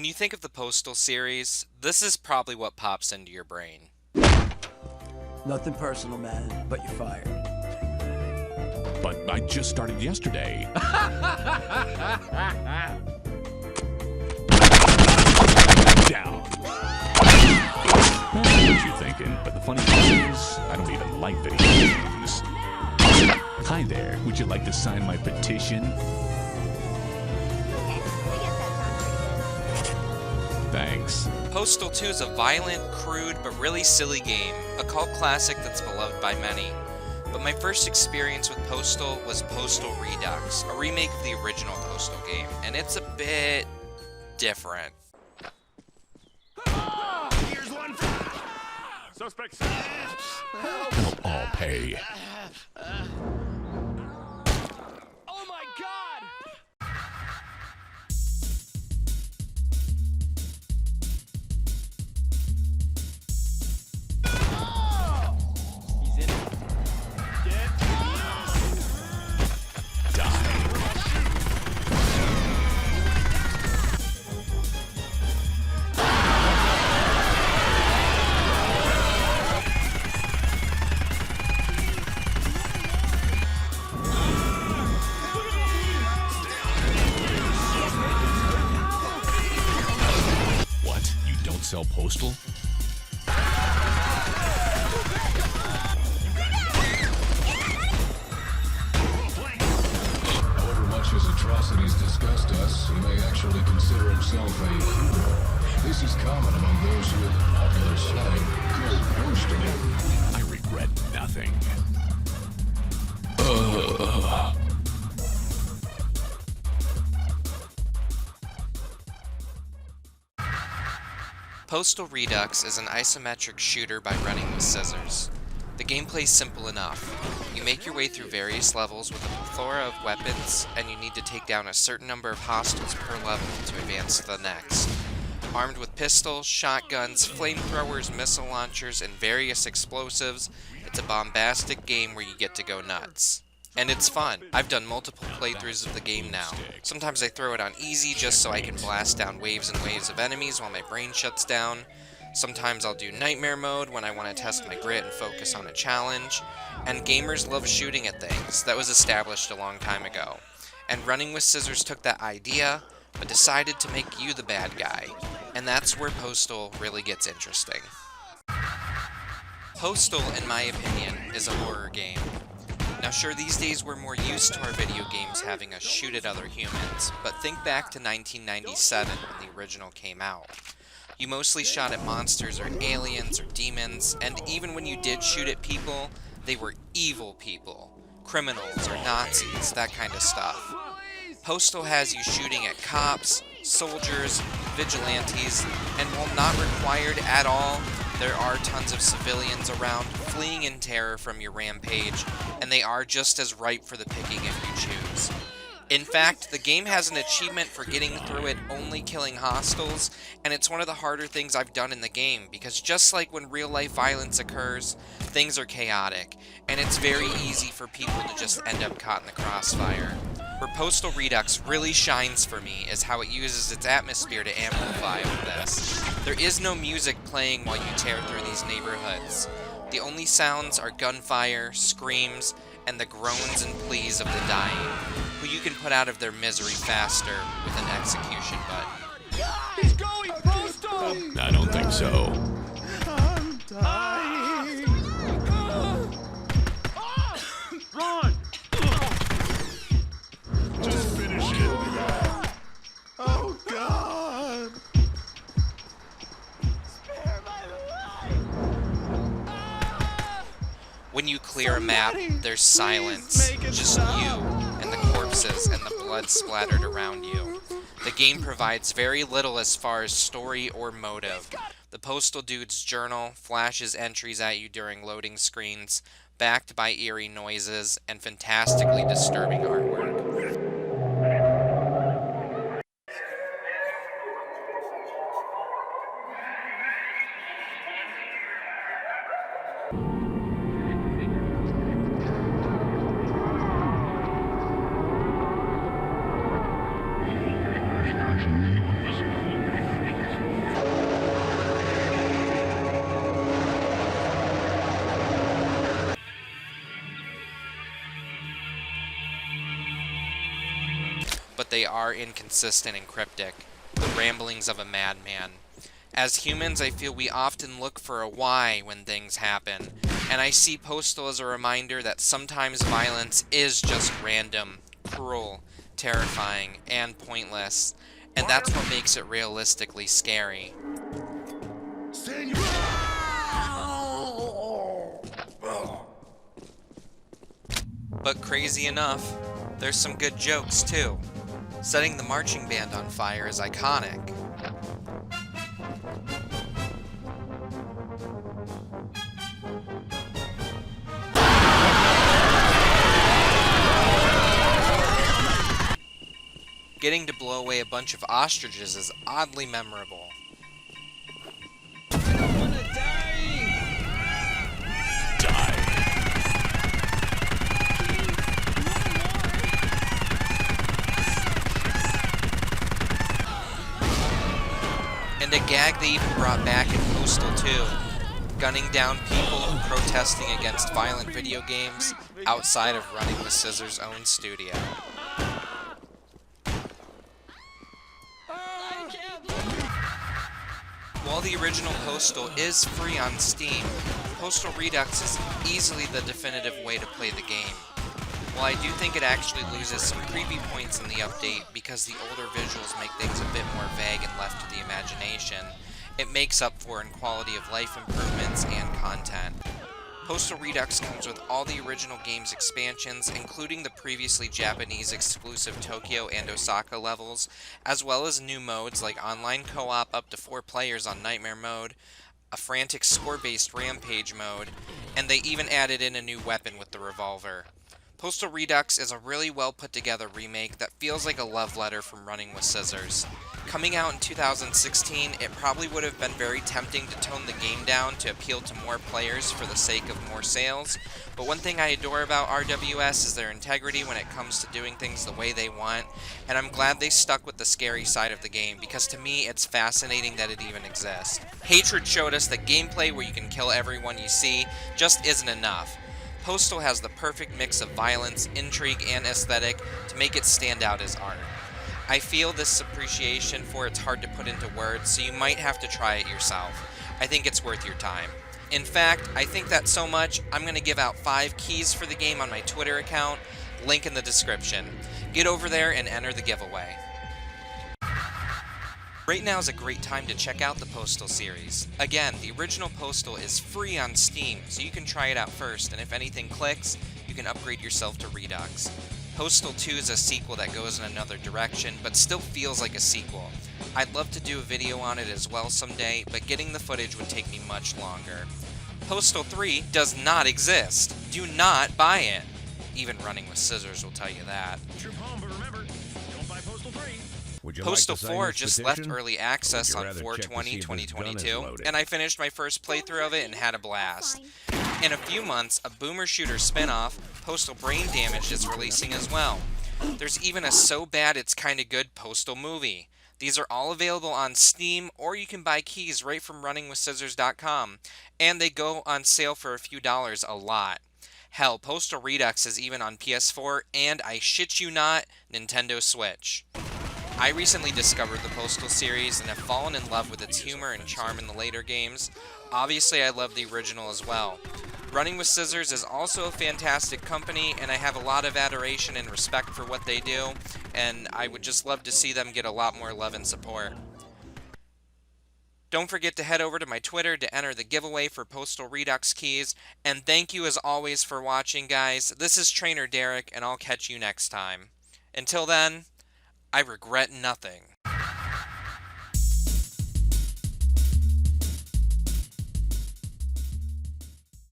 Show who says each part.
Speaker 1: When you think of the Postal series, this is probably what pops into your brain.
Speaker 2: Nothing personal, man, but you're fired.
Speaker 3: But I just started yesterday. Down. I know what you're thinking, but the funny thing is, I don't even like video games. Hi there, would you like to sign my petition? Thanks.
Speaker 1: Postal 2 is a violent, crude, but really silly game, a cult classic that's beloved by many. But my first experience with Postal was Postal Redux, a remake of the original Postal game, and it's a bit different.
Speaker 4: Here's one for suspects.
Speaker 3: They'll all pay.
Speaker 4: Oh my God!
Speaker 3: Sell Postal?
Speaker 5: However much his atrocities disgust us, he may actually consider himself a hero. This is common among those who, in popular slang, call postal.
Speaker 3: I regret nothing.
Speaker 1: Postal Redux is an isometric shooter by running with scissors. The gameplay's simple enough. You make your way through various levels with a plethora of weapons, and you need to take down a certain number of hostiles per level to advance to the next. Armed with pistols, shotguns, flamethrowers, missile launchers, and various explosives, it's a bombastic game where you get to go nuts. And it's fun. I've done multiple playthroughs of the game now. Sometimes I throw it on easy just so I can blast down waves and waves of enemies while my brain shuts down. Sometimes I'll do nightmare mode when I want to test my grit and focus on a challenge. And gamers love shooting at things. That was established a long time ago. And running with scissors took that idea, but decided to make you the bad guy. And that's where Postal really gets interesting. Postal, in my opinion, is a horror game. Now sure, these days we're more used to our video games having us shoot at other humans, but think back to 1997 when the original came out. You mostly shot at monsters or aliens or demons, and even when you did shoot at people, they were evil people, criminals or Nazis, that kind of stuff. Postal has you shooting at cops, soldiers, vigilantes, and while not required at all, there are tons of civilians around, fleeing in terror from your rampage, and they are just as ripe for the picking if you choose. In fact, the game has an achievement for getting through it only killing hostiles, and it's one of the harder things I've done in the game, because just like when real-life violence occurs, things are chaotic, and it's very easy for people to just end up caught in the crossfire. Where Postal Redux really shines for me is how it uses its atmosphere to amplify all this. There is no music playing while you tear through these neighborhoods. The only sounds are gunfire, screams, and the groans and pleas of the dying, who you can put out of their misery faster with an execution button.
Speaker 4: He's going Postal!
Speaker 3: I don't think so.
Speaker 4: I'm dying. Run! Just finish it. Oh God! Spare my life!
Speaker 1: When you clear a map, there's silence, just you and the corpses and the blood splattered around you. The game provides very little as far as story or motive. The Postal Dude's journal flashes entries at you during loading screens, backed by eerie noises and fantastically disturbing artwork. but they are inconsistent and cryptic, the ramblings of a madman. As humans, I feel we often look for a why when things happen, and I see Postal as a reminder that sometimes violence is just random, cruel, terrifying, and pointless, and that's what makes it realistically scary. But crazy enough, there's some good jokes too. Setting the marching band on fire is iconic. Getting to blow away a bunch of ostriches is oddly memorable. And a gag they even brought back in Postal 2, gunning down people protesting against violent video games outside of Running with Scissors' own studio. While the original Postal is free on Steam, Postal Redux is easily the definitive way to play the game. While I do think it actually loses some creepy points in the update because the older visuals make things a bit more vague and left to the imagination, it makes up for in quality of life improvements and content. Postal Redux comes with all the original game's expansions, including the previously Japanese exclusive Tokyo and Osaka levels, as well as new modes like online co-op up to 4 players on Nightmare mode, a frantic score-based Rampage mode, and they even added in a new weapon with the revolver. Postal Redux is a really well put together remake that feels like a love letter from Running with Scissors. Coming out in 2016, it probably would have been very tempting to tone the game down to appeal to more players for the sake of more sales, but one thing I adore about RWS is their integrity when it comes to doing things the way they want, and I'm glad they stuck with the scary side of the game, because to me it's fascinating that it even exists. Hatred showed us that gameplay where you can kill everyone you see just isn't enough. Postal has the perfect mix of violence, intrigue, and aesthetic to make it stand out as art. I feel this appreciation for it's hard to put into words, so you might have to try it yourself. I think it's worth your time. In fact, I think that so much, I'm going to give out 5 keys for the game on my Twitter account, link in the description. Get over there and enter the giveaway. Right now is a great time to check out the Postal series. Again, the original Postal is free on Steam, so you can try it out first, and if anything clicks, you can upgrade yourself to Redux. Postal 2 is a sequel that goes in another direction, but still feels like a sequel. I'd love to do a video on it as well someday, but getting the footage would take me much longer. Postal 3 does not exist. Do not buy it. Even Running with Scissors will tell you that.
Speaker 4: Trip home, but remember, don't buy Postal 3.
Speaker 1: Postal 4 just left early access on 4/20/2022, and I finished my first playthrough of it and had a blast. In a few months, a boomer shooter spin-off, Postal Brain Damaged, is releasing as well. There's even a so bad it's kinda good Postal movie. These are all available on Steam, or you can buy keys right from runningwithscissors.com, and they go on sale for a few dollars a lot. Hell, Postal Redux is even on PS4, and I shit you not, Nintendo Switch. I recently discovered the Postal series and have fallen in love with its humor and charm in the later games. Obviously, I love the original as well. Running with Scissors is also a fantastic company, and I have a lot of adoration and respect for what they do, and I would just love to see them get a lot more love and support. Don't forget to head over to my Twitter to enter the giveaway for Postal Redux keys, and thank you as always for watching, guys. This is TrainerDerek, and I'll catch you next time. Until then, I regret nothing.